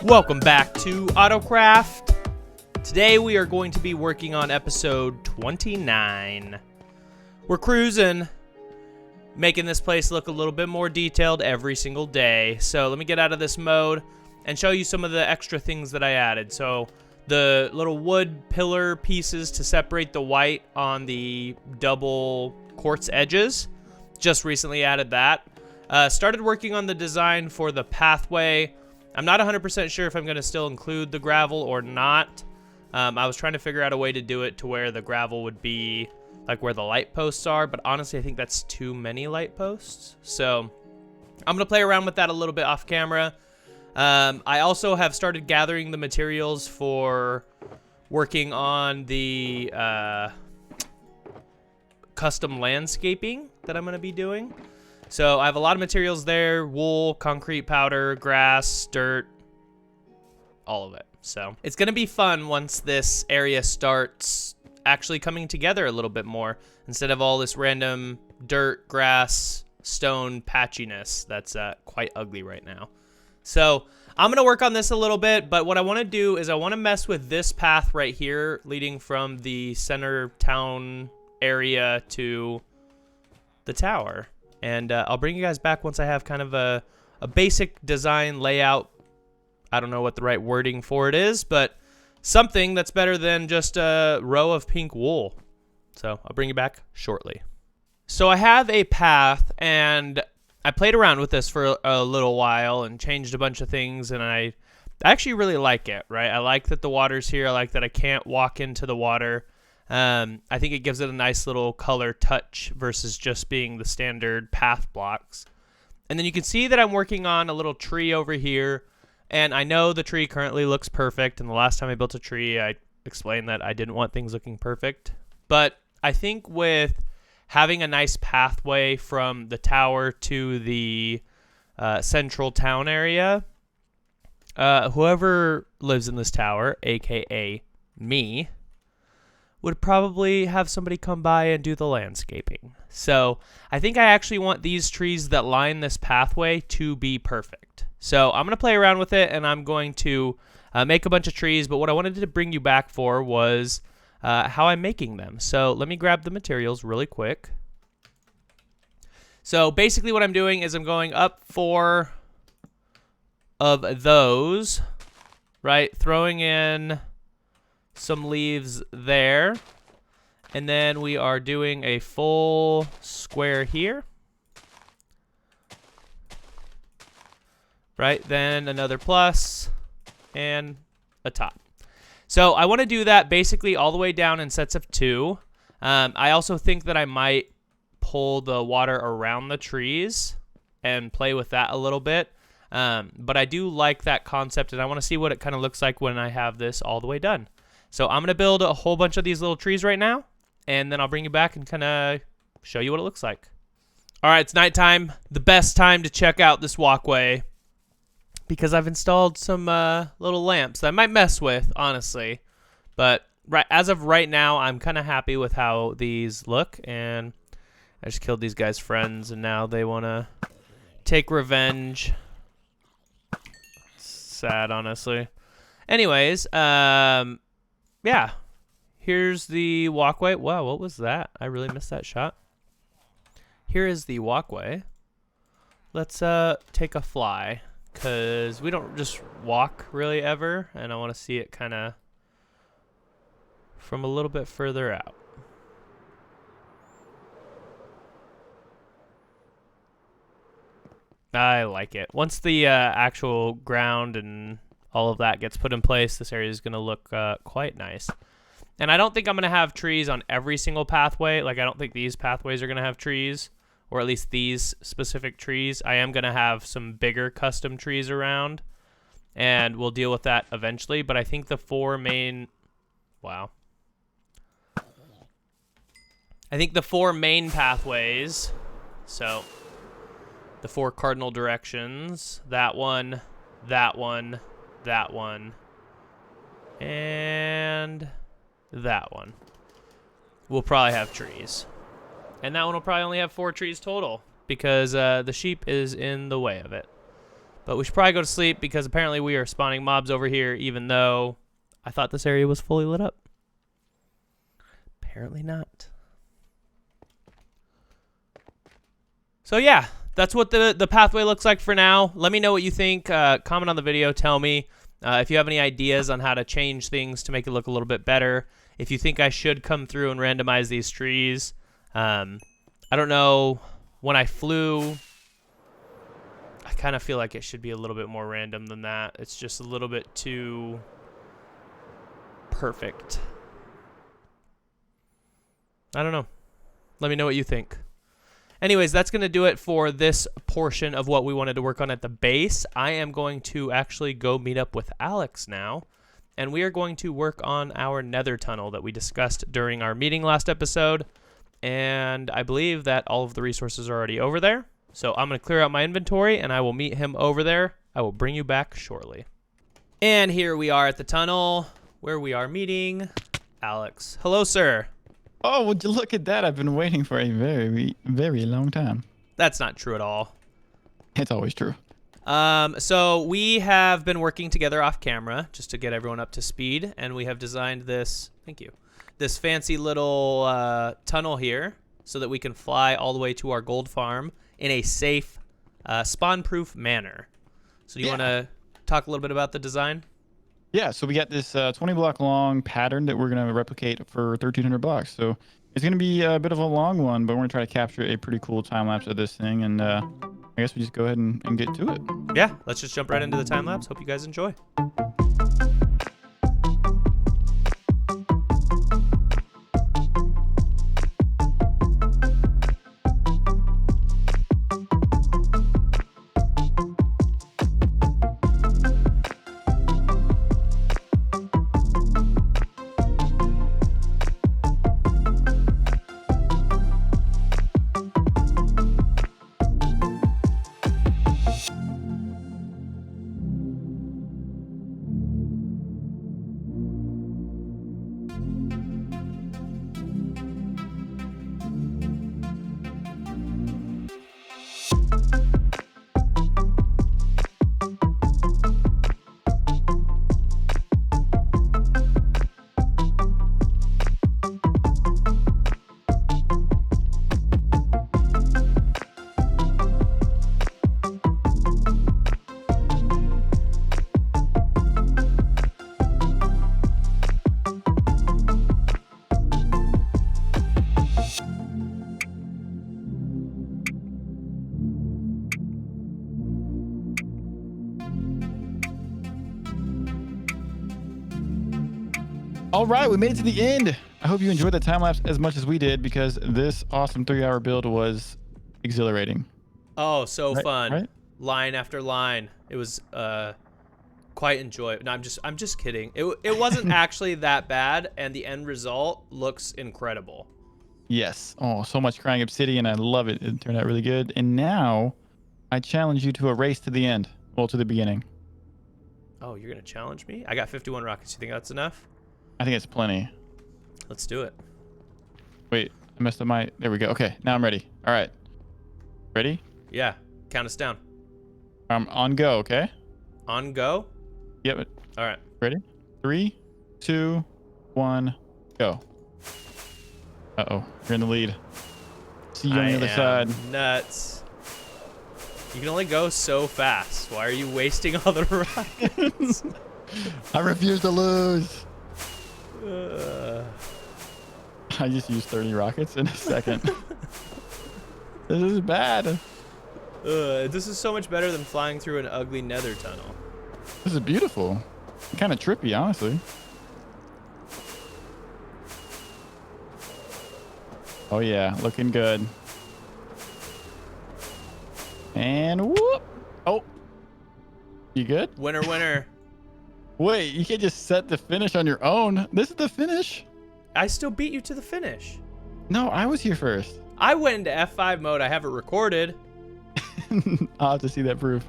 Welcome back to AutoCraft. Today we are going to be working on episode 29. We're cruising, making this place look a little bit more detailed every single day. So let me get out of this mode and show you some of the extra things that I added. So the little wood pillar pieces to separate the white on the double quartz edges, just recently added that. Started working on the design for the pathway. I'm not 100% sure if I'm going to still include the gravel or not. I was trying to figure out a way to do it to where the gravel would be like where the light posts are, but honestly I think that's too many light posts. So I'm going to play around with that a little bit off camera. I also have started gathering the materials for working on the custom landscaping that I'm going to be doing. So I have a lot of materials there: wool, concrete powder, grass, dirt, all of it. So it's going to be fun once this area starts actually coming together a little bit more, instead of all this random dirt, grass, stone patchiness that's quite ugly right now. So I'm going to work on this a little bit, but what I want to do is I want to mess with this path right here leading from the center town area to the tower. And I'll bring you guys back once I have kind of a basic design layout. I don't know what the right wording for it is, but something that's better than just a row of pink wool. So I'll bring you back shortly. So I have a path, and I played around with this for a little while and changed a bunch of things, and I actually really like it, right? I like that the water's here. I like that I can't walk into the water. I think it gives it a nice little color touch versus just being the standard path blocks. And then you can see that I'm working on a little tree over here. And I know the tree currently looks perfect. And the last time I built a tree, I explained that I didn't want things looking perfect. But I think with having a nice pathway from the tower to the central town area, whoever lives in this tower, aka me, would probably have somebody come by and do the landscaping. So I think I actually want these trees that line this pathway to be perfect. So I'm going to play around with it, and I'm going to make a bunch of trees. But what I wanted to bring you back for was how I'm making them. So let me grab the materials really quick. So basically what I'm doing is I'm going up 4 of those, right? Throwing in some leaves there, and then we are doing a full square here, right? Then another plus and a top. So I want to do that basically all the way down in sets of 2. I also think that I might pull the water around the trees and play with that a little bit, but I do like that concept, and I want to see what it kind of looks like when I have this all the way done. So I'm going to build a whole bunch of these little trees right now, and then I'll bring you back and kind of show you what it looks like. All right, it's nighttime. The best time to check out this walkway, because I've installed some little lamps that I might mess with, honestly. But as of right now, I'm kind of happy with how these look, and I just killed these guys' friends, and now they want to take revenge. Sad, honestly. Anyways, yeah, here's the walkway. Wow, what was that? I really missed that shot. Here is the walkway. Let's take a fly, because we don't just walk really ever, and I want to see it kind of from a little bit further out. I like it. Once the actual ground and all of that gets put in place, this area is going to look quite nice. And I don't think I'm going to have trees on every single pathway. Like, I don't think these pathways are going to have trees, or at least these specific trees. I am going to have some bigger custom trees around, and we'll deal with that eventually. But I think the 4 main... Wow. I think the 4 main pathways, so the 4 cardinal directions, that one, that one, that one, and that one will probably have trees. And that one will probably only have 4 trees total, because the sheep is in the way of it. But we should probably go to sleep because apparently we are spawning mobs over here, even though I thought this area was fully lit up. Apparently not. So yeah, that's what the pathway looks like for now. Let me know what you think. Comment on the video. Tell me if you have any ideas on how to change things to make it look a little bit better. If you think I should come through and randomize these trees. I don't know. When I flew, I kind of feel like it should be a little bit more random than that. It's just a little bit too perfect. I don't know. Let me know what you think. Anyways, that's going to do it for this portion of what we wanted to work on at the base. I am going to actually go meet up with Alex now, and we are going to work on our nether tunnel that we discussed during our meeting last episode. And I believe that all of the resources are already over there. So I'm going to clear out my inventory, and I will meet him over there. I will bring you back shortly. And here we are at the tunnel where we are meeting Alex. Hello, sir. Oh, would you look at that? I've been waiting for a very, very long time. That's not true at all. It's always true. So we have been working together off camera just to get everyone up to speed, and we have designed this, thank you, this fancy little tunnel here so that we can fly all the way to our gold farm in a safe, spawn-proof manner. So do you want to talk a little bit about the design? Yeah, so we got this 20 block long pattern that we're going to replicate for 1,300 blocks. So it's going to be a bit of a long one, but we're going to try to capture a pretty cool time lapse of this thing. And I guess we just go ahead and get to it. Yeah, let's just jump right into the time lapse. Hope you guys enjoy. All right, we made it to the end. I hope you enjoyed the time lapse as much as we did because this awesome 3-hour build was exhilarating. Oh, so fun. Right? Line after line. It was quite enjoyable. No, I'm just kidding. It wasn't actually that bad, and the end result looks incredible. Yes. Oh, so much crying obsidian. I love it. It turned out really good. And now I challenge you to a race to the end. Well, to the beginning. Oh, you're going to challenge me? I got 51 rockets. You think that's enough? I think it's plenty. Let's do it. Wait, I messed up my... There we go. Okay, now I'm ready. All right. Ready? Yeah. Count us down. I'm on go, okay? On go? Yep. All right. Ready? 3, 2, 1, go. Uh-oh. You're in the lead. See you on the other side. Nuts. You can only go so fast. Why are you wasting all the rockets? I refuse to lose. I just used 30 rockets in a second. This is bad. This is so much better than flying through an ugly nether tunnel. This is beautiful. Kind of trippy, honestly. Oh yeah, looking good. And whoop. Oh. You good? Winner, winner. Wait, you can't just set the finish on your own. This is the finish. I still beat you to the finish. No, I was here first. I went into F5 mode. I have it recorded. I'll have to see that proof.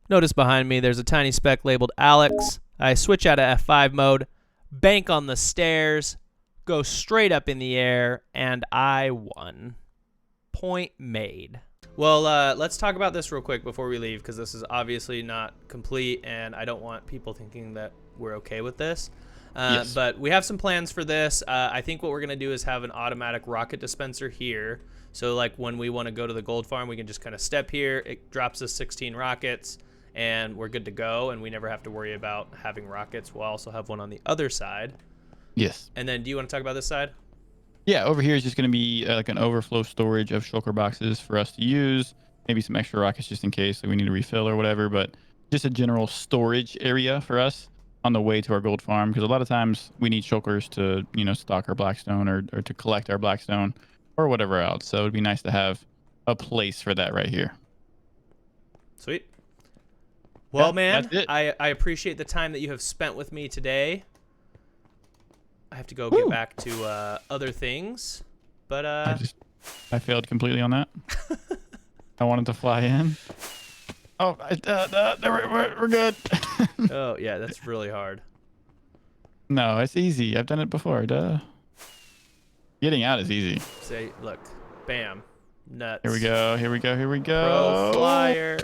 Notice behind me there's a tiny speck labeled Alex. I switch out of F5 mode, bank on the stairs, go straight up in the air, and I won. Point made. Well, let's talk about this real quick before we leave, because this is obviously not complete, and I don't want people thinking that we're okay with this. Yes. But we have some plans for this. I think what we're going to do is have an automatic rocket dispenser here. So, like, when we want to go to the gold farm, we can just kind of step here. It drops us 16 rockets, and we're good to go, and we never have to worry about having rockets. We'll also have one on the other side. Yes. And then do you want to talk about this side? Yeah, over here is just going to be like an overflow storage of shulker boxes for us to use. Maybe some extra rockets just in case we need to refill or whatever. But just a general storage area for us on the way to our gold farm. Because a lot of times we need shulkers to, stock our blackstone or to collect our blackstone or whatever else. So it'd be nice to have a place for that right here. Sweet. Well, Yeah, man, that's it. I appreciate the time that you have spent with me today. I have to go Woo. get back to other things, but I failed completely on that. I wanted to fly in. Oh, we're good. oh yeah, that's really hard. No, it's easy. I've done it before. Duh. Getting out is easy. Say, look, bam, nuts. Here we go. Here we go. Here we go. Pro flyer.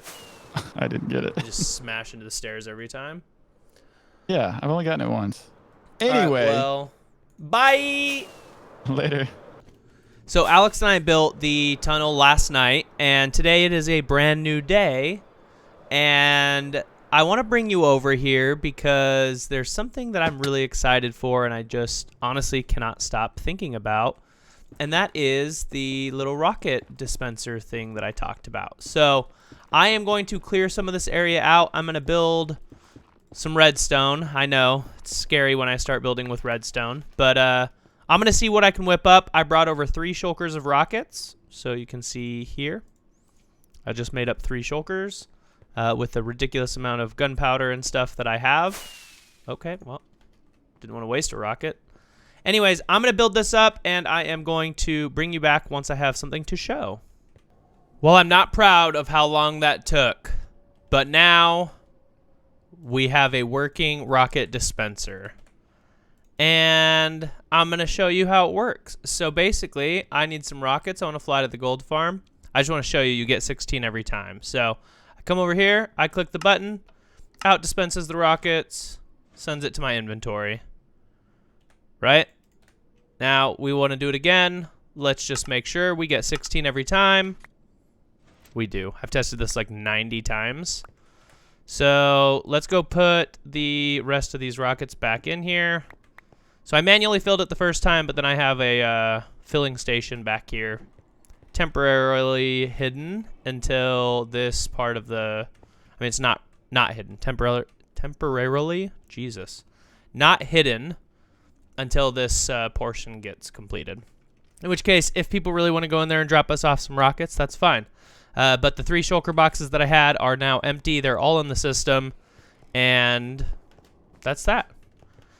I didn't get it. I just smash into the stairs every time. Yeah, I've only gotten it once. All right, Anyway, well, bye. later. So Alex and I built the tunnel last night, and today it is a brand new day, and I want to bring you over here because there's something that I'm really excited for, and I just honestly cannot stop thinking about, and that is the little rocket dispenser thing that I talked about. So I am going to clear some of this area out. I'm going to build some redstone. I know it's scary when I start building with redstone, but I'm going to see what I can whip up. I brought over 3 shulkers of rockets, so you can see here. I just made up 3 shulkers with the ridiculous amount of gunpowder and stuff that I have. Okay, well, didn't want to waste a rocket. Anyways, I'm going to build this up, and I am going to bring you back once I have something to show. Well, I'm not proud of how long that took, but now we have a working rocket dispenser. And I'm going to show you how it works. So basically, I need some rockets. I want to fly to the gold farm. I just want to show you, you get 16 every time. So I come over here, I click the button, out dispenses the rockets, sends it to my inventory. Right? Now, we want to do it again. Let's just make sure we get 16 every time. We do. I've tested this like 90 times. So let's go put the rest of these rockets back in here. So I manually filled it the first time, but then I have a filling station back here temporarily hidden until this part of the, I mean, it's not hidden, temporarily, Jesus, not hidden until this portion gets completed. In which case, if people really want to go in there and drop us off some rockets, that's fine. But the 3 shulker boxes that I had are now empty. They're all in the system, and that's that.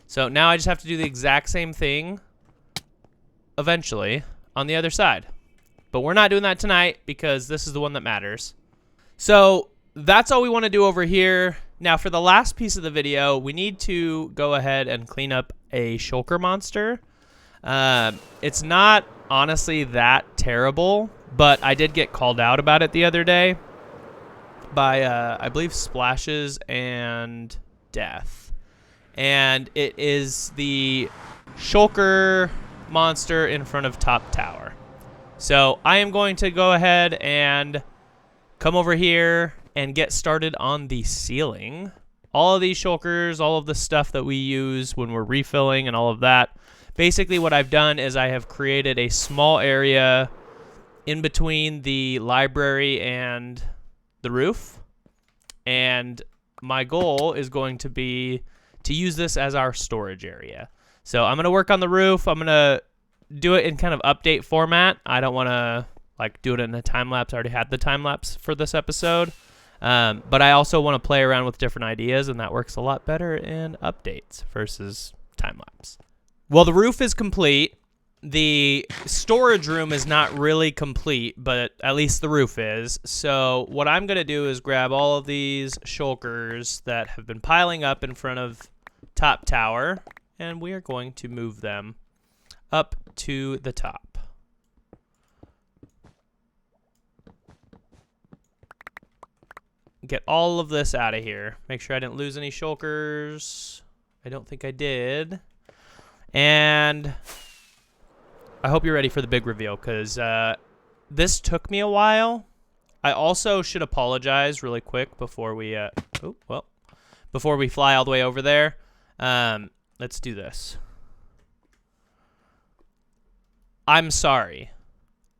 So now I just have to do the exact same thing eventually on the other side. But we're not doing that tonight because this is the one that matters. So that's all we want to do over here. Now for the last piece of the video, we need to go ahead and clean up a shulker monster. It's not honestly that terrible, but I did get called out about it the other day by, I believe, Splashes and Death. And it is the shulker monster in front of top tower. So I am going to go ahead and come over here and get started on the ceiling. All of these shulkers, all of the stuff that we use when we're refilling and all of that. Basically what I've done is I have created a small area in between the library and the roof. And my goal is going to be to use this as our storage area. So I'm going to work on the roof. I'm going to do it in kind of update format. I don't want to like do it in a time lapse. I already had the time lapse for this episode. But I also want to play around with different ideas, and that works a lot better in updates versus time lapse. Well, the roof is complete. The storage room is not really complete, but at least the roof is. So what I'm going to do is grab all of these shulkers that have been piling up in front of top tower, and we are going to move them up to the top. get all of this out of here. Make sure I didn't lose any shulkers. I don't think I did. And I hope you're ready for the big reveal, because this took me a while. I also should apologize really quick before we before we fly all the way over there. Let's do this. I'm sorry.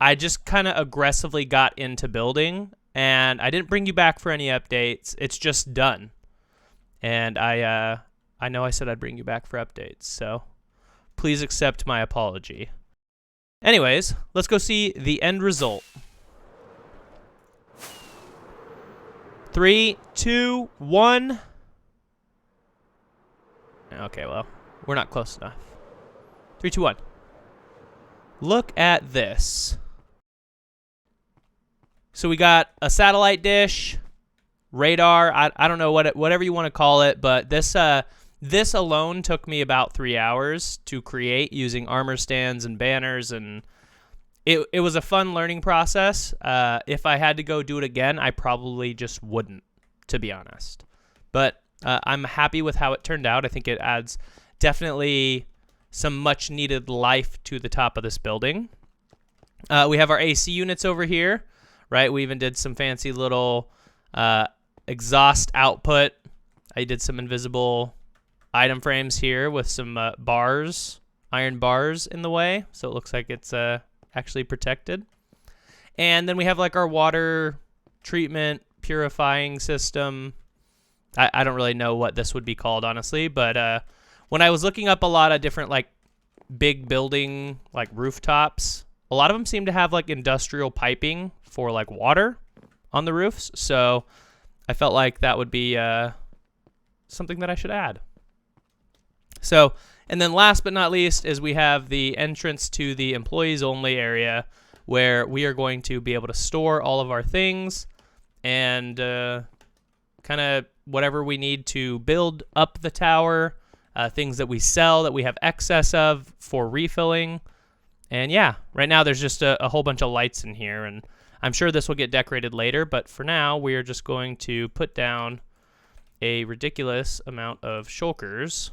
I just kind of aggressively got into building, and I didn't bring you back for any updates. It's just done. And I know I said I'd bring you back for updates, so please accept my apology. Anyways, let's go see the end result. 3, 2, 1. Okay, well, we're not close enough. 3, 2, 1. Look at this. So we got a satellite dish, radar, I don't know whatever you want to call it, but this alone took me about 3 hours to create using armor stands and banners, and it was a fun learning process. If I had to go do it again, I probably just wouldn't, to be honest. But I'm happy with how it turned out. I think it adds definitely some much needed life to the top of this building. We have our AC units over here, right? We even did some fancy little exhaust output. I did some invisible item frames here with some bars, iron bars in the way, so it looks like it's actually protected. And then we have like our water treatment purifying system. I don't really know what this would be called, honestly, but when I was looking up a lot of different like big building like rooftops, a lot of them seem to have like industrial piping for like water on the roofs, so I felt like that would be something that I should add. So, and then last but not least is we have the entrance to the employees only area, where we are going to be able to store all of our things and kind of whatever we need to build up the tower, things that we sell that we have excess of for refilling. And yeah, right now there's just a whole bunch of lights in here, and I'm sure this will get decorated later, but for now we are just going to put down a ridiculous amount of shulkers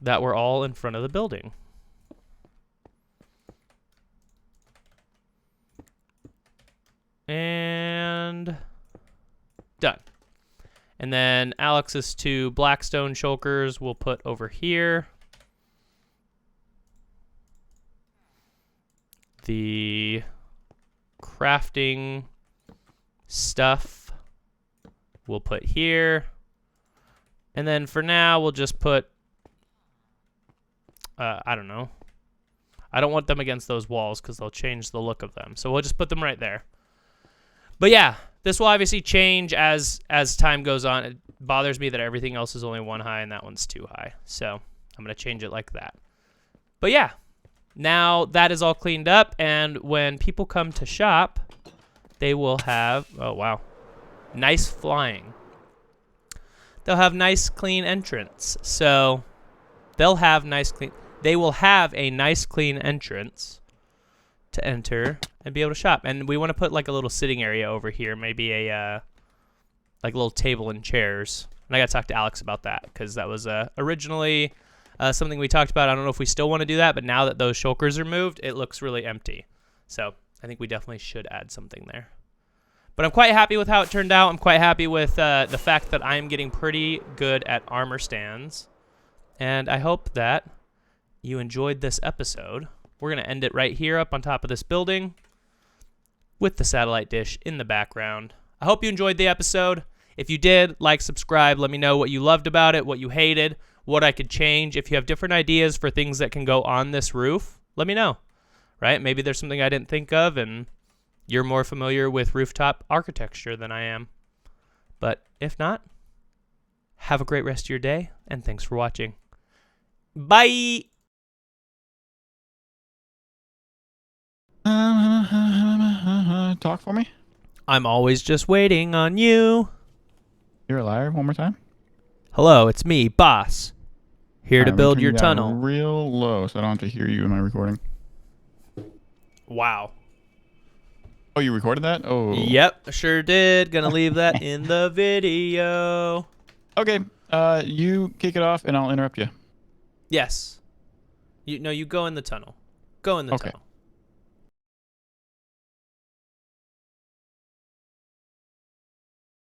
that were all in front of the building. And done. And then Alex's 2 blackstone shulkers we'll put over here. The crafting stuff we'll put here. And then for now, we'll just put, I don't know. I don't want them against those walls because they'll change the look of them. So we'll just put them right there. But yeah, this will obviously change as time goes on. It bothers me that everything else is only 1 high and that one's 2 high. So I'm going to change it like that. But yeah, now that is all cleaned up. And when people come to shop, they will have, oh wow, nice flying. They'll have nice clean entrance. So they'll have nice clean, they will have a nice clean entrance to enter and be able to shop. And we want to put like a little sitting area over here, maybe a like a little table and chairs. And I got to talk to Alex about that because that was originally something we talked about. I don't know if we still want to do that, but now that those shulkers are moved, it looks really empty. So I think we definitely should add something there. But I'm quite happy with how it turned out. I'm quite happy with the fact that I'm getting pretty good at armor stands. And I hope that you enjoyed this episode. We're going to end it right here up on top of this building with the satellite dish in the background. I hope you enjoyed the episode. If you did, like, subscribe. Let me know what you loved about it, what you hated, what I could change. If you have different ideas for things that can go on this roof, let me know, right? Maybe there's something I didn't think of and you're more familiar with rooftop architecture than I am. But if not, have a great rest of your day, and thanks for watching. Bye! Talk for me. I'm always just waiting on you. You're a liar. One more time. Hello, it's me, Boss. Here to I'm build turning your you down tunnel. real low so I don't have to hear you in my recording. Wow. Oh, you recorded that? Oh. Yep, sure did. Gonna leave that in the video. Okay. You kick it off, and I'll interrupt you. Yes. You go in the tunnel. Go in the Okay. tunnel.